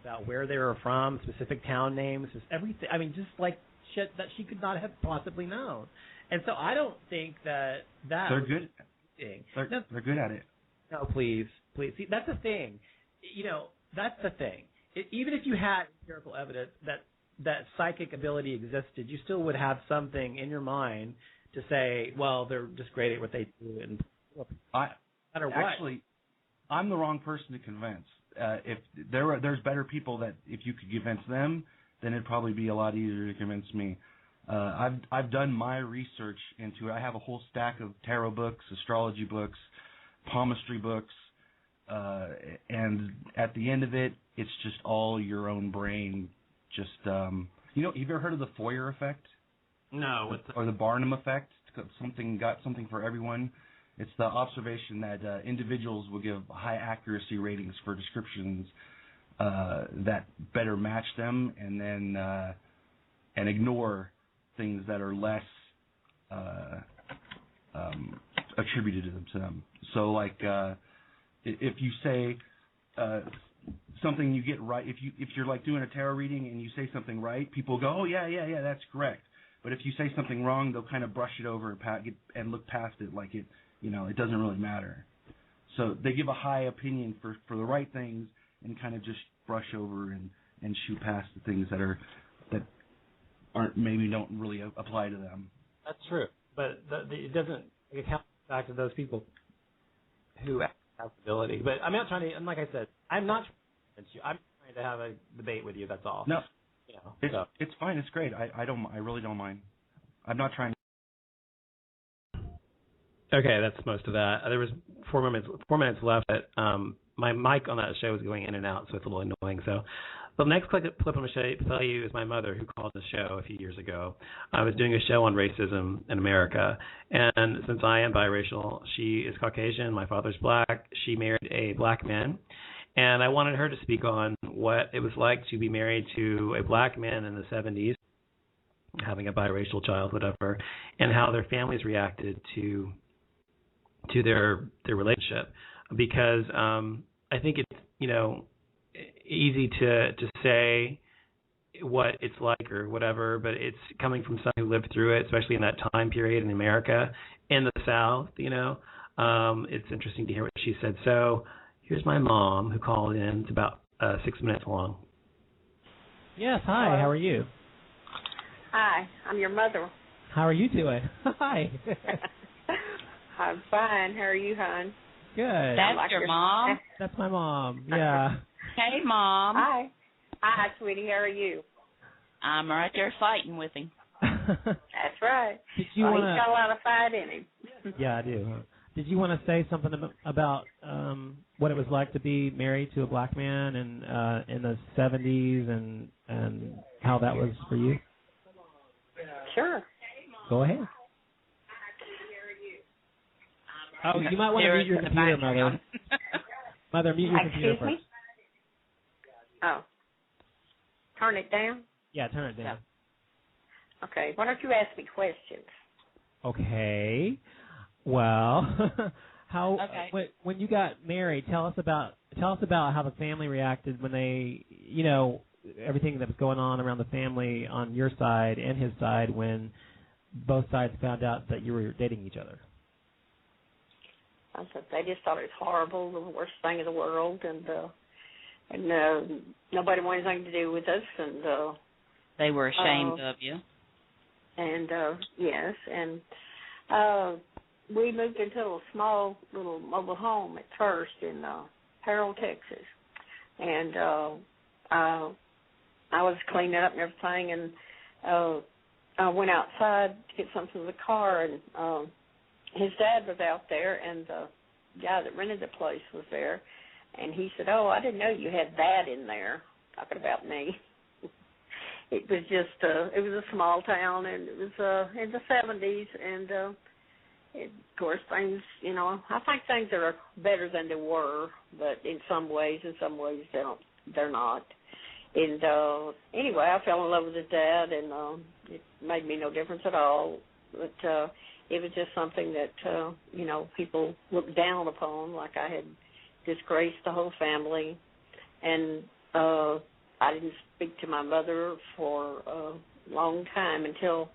about where they were from, specific town names, just everything. I mean, just like shit that she could not have possibly known. And so I don't think that they're good. They're good at it. No, please. See, that's the thing. That's the thing. Even if you had empirical evidence that psychic ability existed, you still would have something in your mind to say, well, they're just great at what they do. And no matter what. Actually, I'm the wrong person to convince. If there's better people that if you could convince them, then it'd probably be a lot easier to convince me. I've done my research into it. I have a whole stack of tarot books, astrology books, palmistry books, and at the end of it, it's just all your own brain. Just have you ever heard of the Fourier effect? No. Or the Barnum effect? Something for everyone. It's the observation that individuals will give high accuracy ratings for descriptions that better match them, and then and ignore things that are less attributed to them. So, like, if you say something you get right, if you're like doing a tarot reading and you say something right, people go, oh yeah, that's correct. But if you say something wrong, they'll kind of brush it over and look past it like it, it doesn't really matter. So they give a high opinion for the right things and kind of just brush over and shoot past the things that don't really apply to them. That's true, but it doesn't count back to those people who have ability. But I'm not trying to. And like I said, I'm not trying to convince you. I'm trying to have a debate with you. That's all. No, it's fine. It's great. I really don't mind. I'm not trying. Okay, that's most of that. There was 4 minutes left. But, my mic on that show was going in and out, so it's a little annoying. So the next clip I'm going to tell you is my mother, who called the show a few years ago. I was doing a show on racism in America, and since I am biracial, she is Caucasian, my father's black. She married a black man, and I wanted her to speak on what it was like to be married to a black man in the 70s, having a biracial child, whatever, and how their families reacted to their relationship. Because I think it's easy to say what it's like or whatever, but it's coming from someone who lived through it, especially in that time period in America, in the South. It's interesting to hear what she said. So here's my mom who called in. It's about 6 minutes long. Yes, hi. Hello. How are you? Hi, I'm your mother. How are you doing? Hi. I'm fine. How are you, hon? Good. That's your mom? That's my mom, yeah. Hey, Mom. Hi. Hi, sweetie. How are you? I'm right there fighting with him. That's right. He's got a lot of fight in him. Yeah, I do. Did you want to say something about what it was like to be married to a black man in the 70s and how that was for you? Sure. Go ahead. Oh, you might want to mute your computer, Mother. Mother, mute your computer first. Excuse me? Oh. Turn it down? Yeah, turn it down. Okay. Why don't you ask me questions? Okay. Well, when you got married, tell us about how the family reacted when they, everything that was going on around the family on your side and his side when both sides found out that you were dating each other. They just thought it was horrible, the worst thing in the world, and nobody wanted anything to do with us, and they were ashamed of you. And yes, and we moved into a small little mobile home at first in Harrell, Texas, and I was cleaning up and everything, and I went outside to get something in the car, and his dad was out there, and the guy that rented the place was there, and he said, "Oh, I didn't know you had that in there," talking about me. It was just, it was a small town, and it was in the 70s, and of course things, I think things are better than they were, but in some ways they're not. And anyway, I fell in love with his dad, and it made me no difference at all, but it was just something that, people looked down upon, like I had disgraced the whole family. And I didn't speak to my mother for a long time until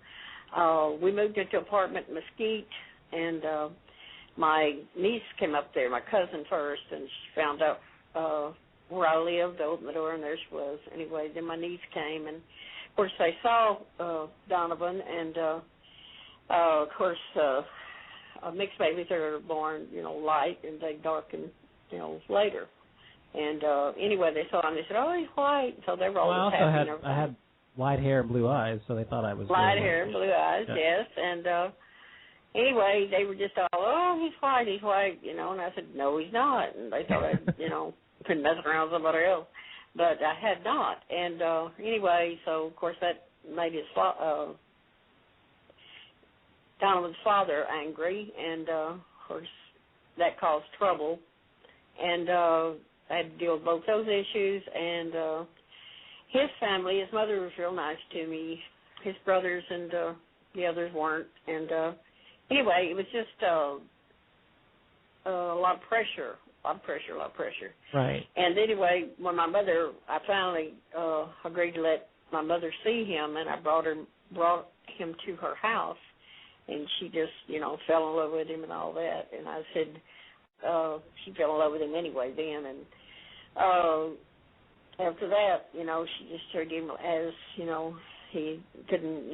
we moved into an apartment in Mesquite, and my niece came up there, my cousin first, and she found out where I lived, opened the door, and there she was. Anyway, then my niece came, and, of course, they saw Donovan, and, of course, mixed babies are born, light, and they darken, later. And anyway, they saw him, and they said, "Oh, he's white." So they were all happy. I had light hair and blue eyes, so they thought I was light hair and blue eyes, yeah. Yes. And anyway, they were just all, "Oh, he's white, and I said, "No, he's not." And they thought I'd, been messing around with somebody else. But I had not. And anyway, so, of course, that made his Donovan's father angry, and, of course, that caused trouble. And I had to deal with both those issues, and his family, his mother was real nice to me. His brothers and the others weren't. And anyway, it was just a lot of pressure. Right. And anyway, when my mother, I finally agreed to let my mother see him, and I brought him to her house, and she just, fell in love with him and all that. And I said, she fell in love with him anyway then. And after that, she just treated him as, he couldn't,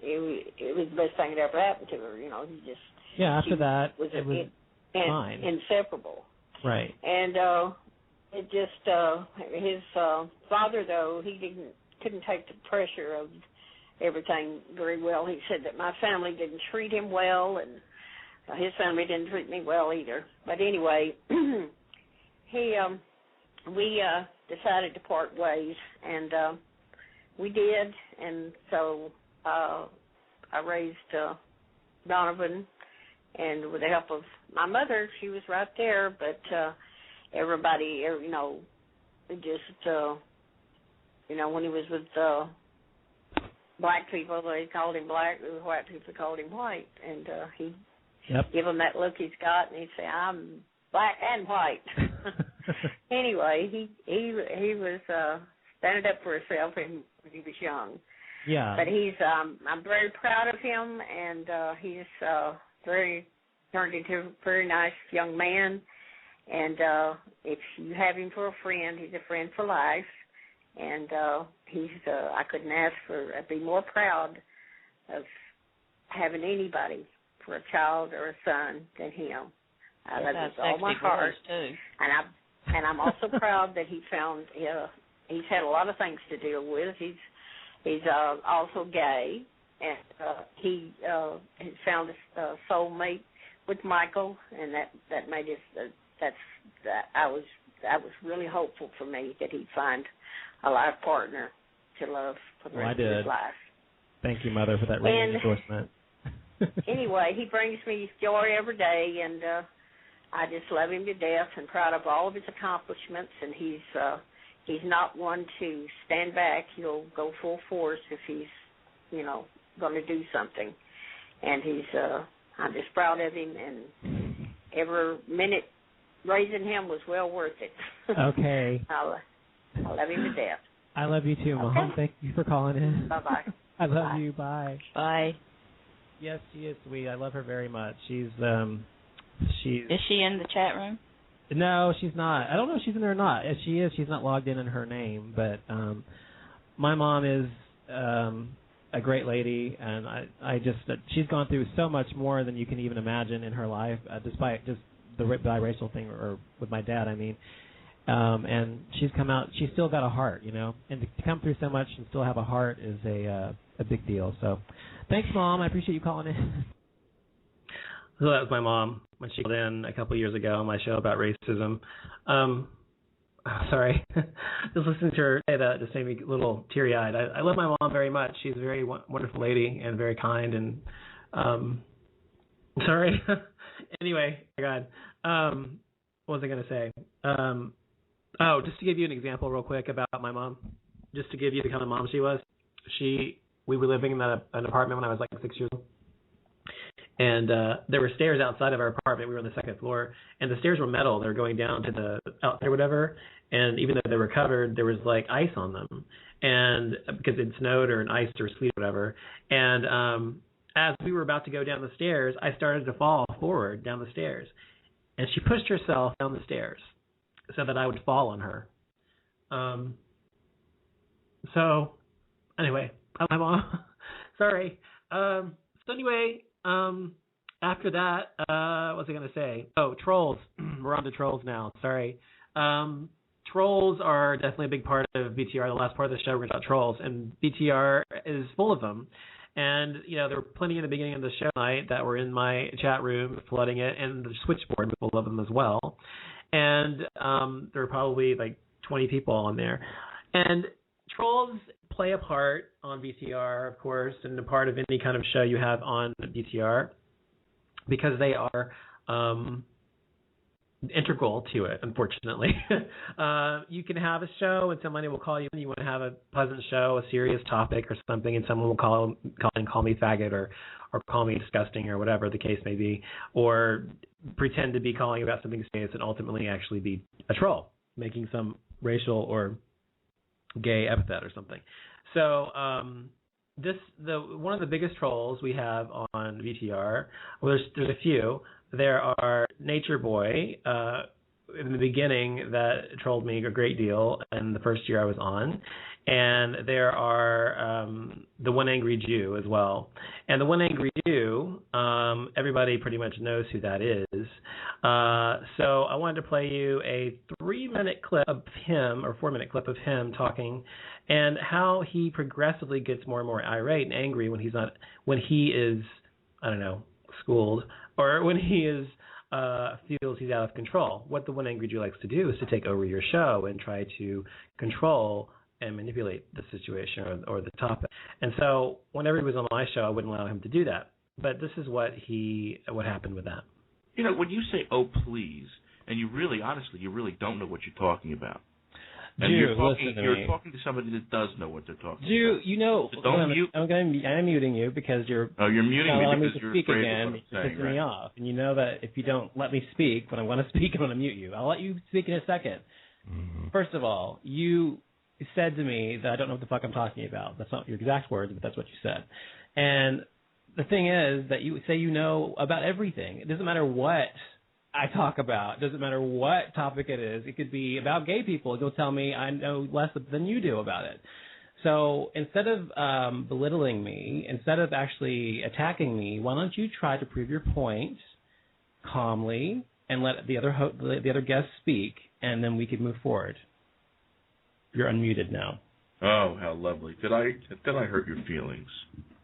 it was the best thing that ever happened to her. He just. Yeah, after that, it was fine. Inseparable. Right. And it just, his father, though, he couldn't take the pressure of everything very well. He said that my family didn't treat him well, and his family didn't treat me well either. But anyway, we decided to part ways, and we did. And so I raised Donovan, and with the help of my mother, she was right there. But everybody, just, when he was with black people, they called him black. White people called him white, and he. Yep. Give him that look he's got, and he'd say, "I'm black and white." Anyway, he was standing up for himself when he was young. Yeah. But I'm very proud of him, and he's turned into a very nice young man. And if you have him for a friend, he's a friend for life. And I couldn't ask for, I'd be more proud of having anybody for a child or a son than him. I love him with all my heart. Too. And I'm also proud that he found he's had a lot of things to deal with. He's also gay, and he found a soulmate with Michael, and that made us I was really hopeful for me that he'd find a life partner to love for the rest of his life. Thank you, Mother, for that ringing endorsement. Anyway, he brings me joy every day, and I just love him to death and proud of all of his accomplishments. And he's not one to stand back. He'll go full force if he's, going to do something. And I'm just proud of him, and every minute raising him was well worth it. Okay. I love him to death. I love you too, Mom. Okay. Thank you for calling in. Bye-bye. I love you. Bye. Bye. Yes, she is sweet. I love her very much. She's. Is she in the chat room? No, she's not. I don't know if she's in there or not. If she is, she's not logged in her name. But my mom is a great lady, and I just she's gone through so much more than you can even imagine in her life, despite just the biracial thing, or with my dad, I mean. And she's come out. She's still got a heart, and to come through so much and still have a heart is a big deal. So, thanks, Mom. I appreciate you calling in. So that was my mom when she called in a couple of years ago on my show about racism. Sorry, just listening to her say that just made me a little teary-eyed. I love my mom very much. She's a very wonderful lady and very kind. And sorry. Anyway, my God, what was I going to say? Just to give you an example real quick about my mom, just to give you the kind of mom she was. We were living in an apartment when I was like 6 years old. And there were stairs outside of our apartment. We were on the second floor, and the stairs were metal. They were going down to the outside or whatever. and even though they were covered, there was like ice on them, and because it snowed or iced or sleet or whatever. And as we were about to go down the stairs, I started to fall forward down the stairs, and she pushed herself down the stairs so that I would fall on her. So anyway, I'm on. Sorry. So anyway, after that, what was I going to say? Oh, trolls. We're on to trolls now. Sorry. Trolls are definitely a big part of BTR. The last part of the show, we're going to talk trolls, and BTR is full of them. And, there were plenty in the beginning of the show tonight that were in my chat room, flooding it, and the switchboard was full of them as well. And there were probably like 20 people on there. And trolls play a part on BTR, of course, and a part of any kind of show you have on BTR, because they are integral to it, unfortunately. You can have a show and somebody will call you and you want to have a pleasant show, a serious topic or something, and someone will call me faggot or call me disgusting or whatever the case may be, or pretend to be calling about something serious and ultimately actually be a troll, making some racial or gay epithet or something. So one of the biggest trolls we have on VTR, well, there's a few. There are Nature Boy in the beginning that trolled me a great deal in the first year I was on. And there are the One Angry Jew as well. And the One Angry Jew, everybody pretty much knows who that is. So I wanted to play you a 3-minute clip of him, or 4-minute clip of him talking, and how he progressively gets more and more irate and angry when he is, I don't know, schooled, or when he is feels he's out of control. What the One Angry Jew likes to do is to take over your show and try to control and manipulate the situation or the topic. And so whenever he was on my show, I wouldn't allow him to do that. But this is what happened with that. When you say, oh, please, and you really don't know what you're talking about. And you're talking to somebody that does know what they're talking about. So don't mute. I'm muting you because you're. Oh, you're muting me because you're afraid of what I'm saying, pissing me off. And you know that if you don't let me speak when I want to speak, I'm going to mute you. I'll let you speak in a second. Mm-hmm. First of all, you said to me that I don't know what the fuck I'm talking about. That's not your exact words, but that's what you said. And the thing is that you say you know about everything. It doesn't matter what I talk about. It doesn't matter what topic it is. It could be about gay people. You'll tell me I know less than you do about it. So instead of belittling me, instead of actually attacking me, why don't you try to prove your point calmly and let the other guests speak, and then we could move forward. You're unmuted now. Oh, how lovely. Did I hurt your feelings?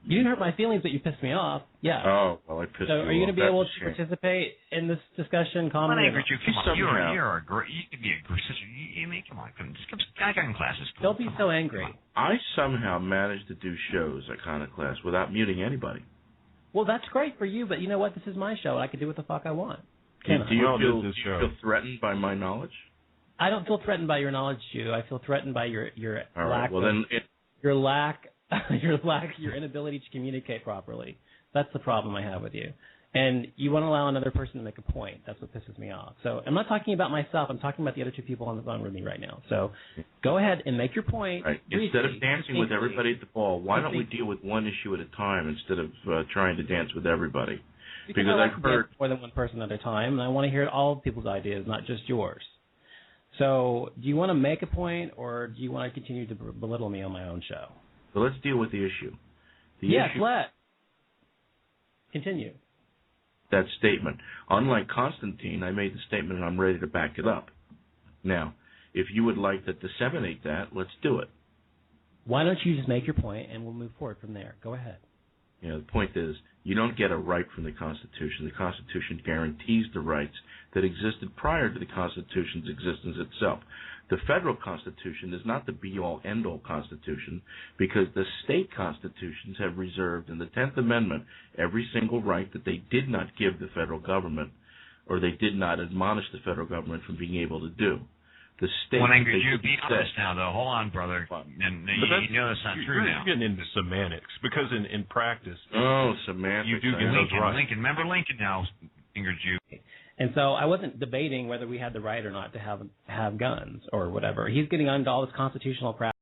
You didn't hurt my feelings, but you pissed me off. Yeah. Oh, well, I pissed you off. So are you going to be able to participate in this discussion calmly? You're a great. You could be a great sister. You make him like him. Just Iconoclast is cool. Don't be so angry. I somehow managed to do shows at Iconoclast without muting anybody. Well, that's great for you, but you know what? This is my show, and I can do what the fuck I want. Do you feel threatened by my knowledge? I don't feel threatened by your knowledge, Jew. I feel threatened by your your inability to communicate properly. That's the problem I have with you. And you won't allow another person to make a point. That's what pisses me off. So I'm not talking about myself. I'm talking about the other two people on the phone with me right now. So go ahead and make your point. Right. Instead of dancing with everybody at the ball, why don't we deal with one issue at a time instead of trying to dance with everybody? Because I've heard more than one person at a time, and I want to hear all people's ideas, not just yours. So do you want to make a point, or do you want to continue to belittle me on my own show? So let's deal with the issue. Continue. That statement. Unlike Constantine, I made the statement and I'm ready to back it up. Now, if you would like to disseminate that, let's do it. Why don't you just make your point and we'll move forward from there? Go ahead. The point is, you don't get a right from the Constitution. The Constitution guarantees the rights that existed prior to the Constitution's existence itself. The federal Constitution is not the be-all, end-all Constitution because the state constitutions have reserved in the 10th Amendment every single right that they did not give the federal government or they did not admonish the federal government from being able to do. The state. One Angry Jew, be honest now, though. Hold on, brother. And you know that's not true now. You're getting into semantics because in practice. Oh, semantics. You do get Lincoln. Remember Lincoln now, Angry Jew. And so I wasn't debating whether we had the right or not to have guns or whatever. He's getting into all this constitutional crap